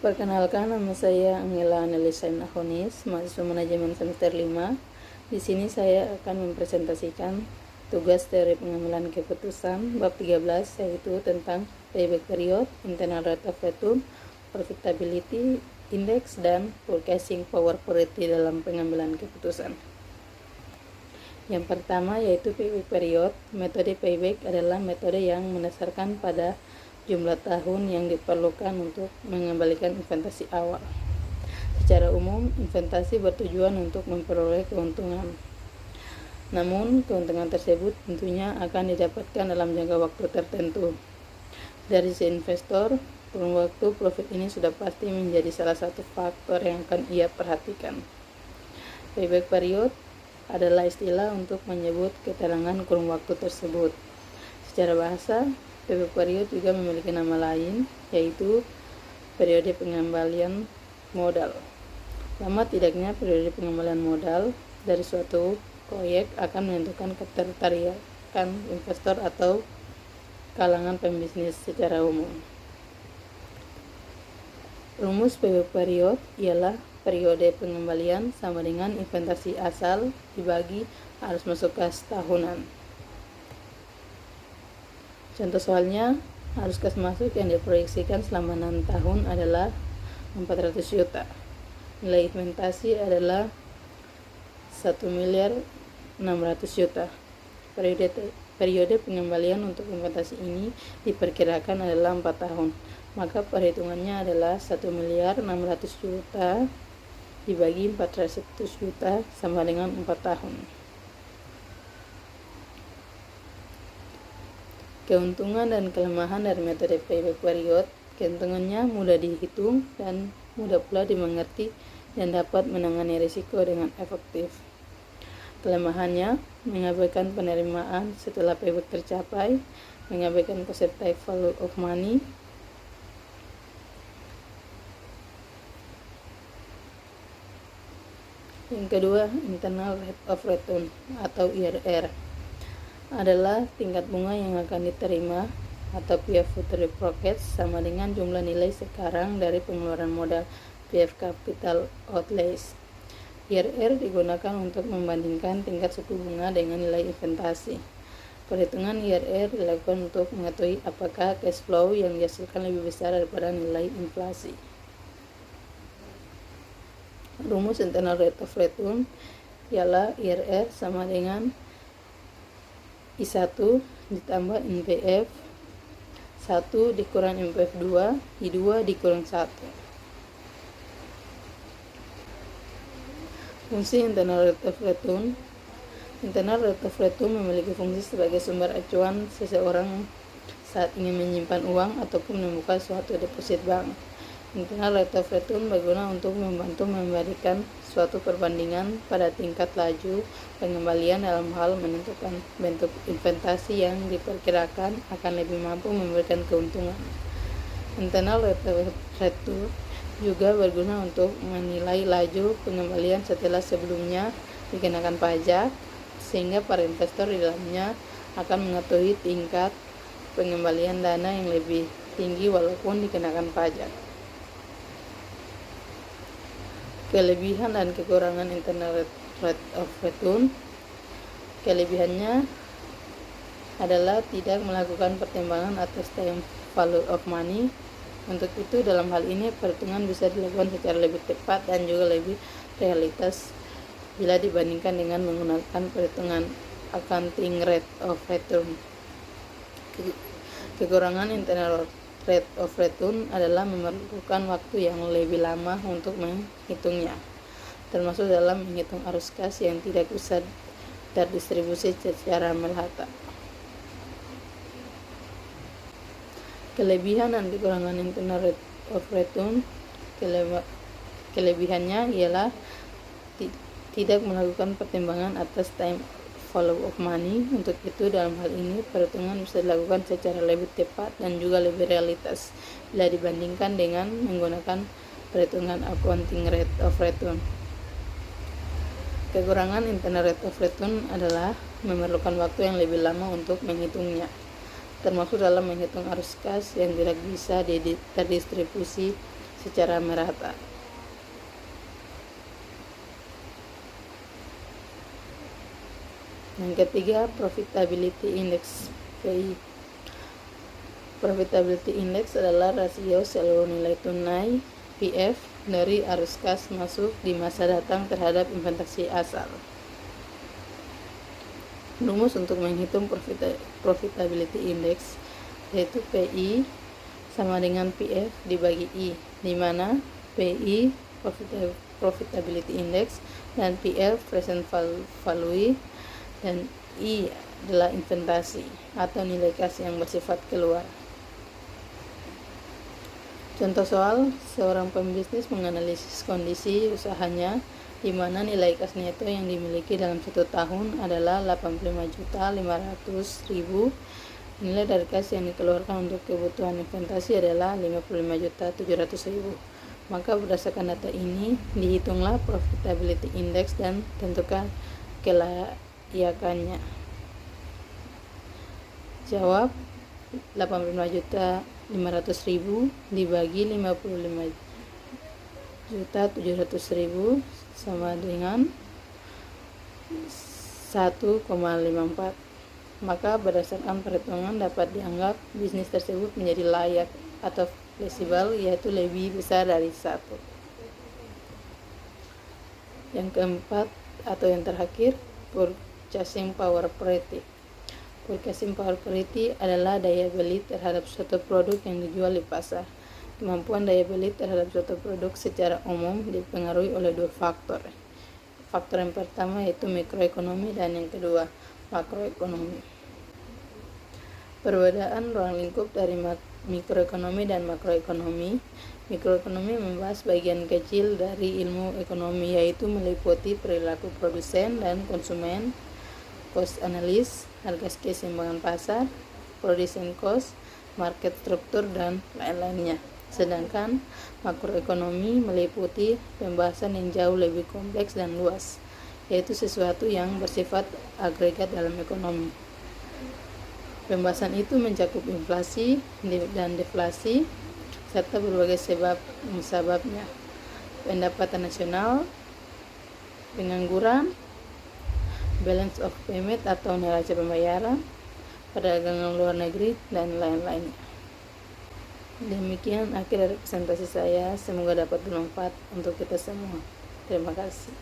Perkenalkan, nama saya Angela Annelisa Nahonis, mahasiswa manajemen semester 5. Di sini saya akan mempresentasikan tugas teori pengambilan keputusan bab 13, yaitu tentang payback period, internal rate of return, profitability index, dan purchasing power parity dalam pengambilan keputusan. Yang pertama yaitu payback period. Metode payback adalah metode yang mendasarkan pada jumlah tahun yang diperlukan untuk mengembalikan investasi awal. Secara umum, investasi bertujuan untuk memperoleh keuntungan. Namun, keuntungan tersebut tentunya akan didapatkan dalam jangka waktu tertentu. Dari si investor, kurun waktu profit ini sudah pasti menjadi salah satu faktor yang akan ia perhatikan. Payback period adalah istilah untuk menyebut keterangan kurun waktu tersebut. Secara bahasa, payback period juga memiliki nama lain, yaitu periode pengembalian modal. Lama tidaknya periode pengembalian modal dari suatu proyek akan menentukan ketertarikan investor atau kalangan pembisnis secara umum. Rumus payback period ialah periode pengembalian sama dengan investasi asal dibagi arus masuk kas tahunan. Contoh soalnya, arus kas masuk yang diproyeksikan selama 6 tahun adalah 400 juta. Nilai investasi adalah 1.600.000 juta. Periode pengembalian untuk investasi ini diperkirakan adalah 4 tahun. Maka perhitungannya adalah 1.600.000 juta dibagi 400 juta sama dengan 4 tahun. Keuntungan dan kelemahan dari metode payback period. Keuntungannya mudah dihitung dan mudah pula dimengerti dan dapat menangani risiko dengan efektif. Kelemahannya mengabaikan penerimaan setelah payback tercapai, mengabaikan peserta value of money, yang kedua, internal rate of return atau IRR adalah tingkat bunga yang akan diterima atau PF future profits sama dengan jumlah nilai sekarang dari pengeluaran modal PF capital outlays. IRR digunakan untuk membandingkan tingkat suku bunga dengan nilai investasi. Perhitungan IRR dilakukan untuk mengetahui apakah cash flow yang dihasilkan lebih besar daripada nilai inflasi. Rumus internal rate of return ialah IRR sama dengan I1 ditambah NPF 1 dikurang NPF 2, I2 dikurang 1. Fungsi internal rate of return. Internal rate of return memiliki fungsi sebagai sumber acuan seseorang saat ingin menyimpan uang ataupun membuka suatu deposit bank. Internal rate of return berguna untuk membantu memberikan suatu perbandingan pada tingkat laju pengembalian dalam hal menentukan bentuk investasi yang diperkirakan akan lebih mampu memberikan keuntungan. Internal rate of return juga berguna untuk menilai laju pengembalian setelah sebelumnya dikenakan pajak, sehingga para investor di dalamnya akan mengetahui tingkat pengembalian dana yang lebih tinggi walaupun dikenakan pajak. Kelebihan dan kekurangan internal rate of return. Kelebihannya adalah tidak melakukan pertimbangan atas time value of money. Untuk itu, dalam hal ini perhitungan bisa dilakukan secara lebih tepat dan juga lebih realitas bila dibandingkan dengan menggunakan perhitungan accounting rate of return. Kekurangan internal rate of return adalah memerlukan waktu yang lebih lama untuk menghitungnya, termasuk dalam menghitung arus kas yang tidak bisa terdistribusi secara merata. Kelebihan dan kekurangan internal rate of return. Kelebihannya ialah tidak melakukan pertimbangan atas time value of money. Untuk itu, dalam hal ini perhitungan bisa dilakukan secara lebih tepat dan juga lebih realitas bila dibandingkan dengan menggunakan perhitungan accounting rate of return. Kekurangan internal rate of return adalah memerlukan waktu yang lebih lama untuk menghitungnya, termasuk dalam menghitung arus kas yang tidak bisa terdistribusi secara merata. Yang ketiga, profitability index (PI). Profitability index adalah rasio seluruh nilai tunai PF dari arus kas masuk di masa datang terhadap investasi asal. Rumus untuk menghitung profitability index yaitu PI sama dengan PF dibagi I, di mana PI profitability index dan PF present value dan I adalah investasi atau nilai kas yang bersifat keluar. Contoh soal, seorang pembisnis menganalisis kondisi usahanya di mana nilai kas neto yang dimiliki dalam 1 tahun adalah 85.500.000. Nilai dari kas yang dikeluarkan untuk kebutuhan investasi adalah 55.700.000. Maka berdasarkan data ini, dihitunglah profitability index dan tentukan kelayakannya. Jawab, 85.500.000 dibagi 55.700.000 sama dengan 1,54. Maka berdasarkan perhitungan dapat dianggap bisnis tersebut menjadi layak atau fleksibel, yaitu lebih besar dari 1. Yang keempat atau yang terakhir, purchasing power parity. Purchasing power parity adalah daya beli terhadap suatu produk yang dijual di pasar. Kemampuan daya beli terhadap suatu produk secara umum dipengaruhi oleh 2 faktor. Faktor yang pertama yaitu mikroekonomi dan yang kedua makroekonomi. Perbedaan ruang lingkup dari mikroekonomi dan makroekonomi. Mikroekonomi membahas bagian kecil dari ilmu ekonomi, yaitu meliputi perilaku produsen dan konsumen, cost analysis, harga keseimbangan pasar, production cost, market struktur, dan lain-lainnya. Sedangkan makroekonomi meliputi pembahasan yang jauh lebih kompleks dan luas, yaitu sesuatu yang bersifat agregat dalam ekonomi. Pembahasan itu mencakup inflasi dan deflasi, serta berbagai sebabnya, pendapatan nasional, pengangguran, balance of payment atau neraca pembayaran, perdagangan luar negeri, dan lain-lainnya. Demikian akhir dari presentasi saya, semoga dapat bermanfaat untuk kita semua. Terima kasih.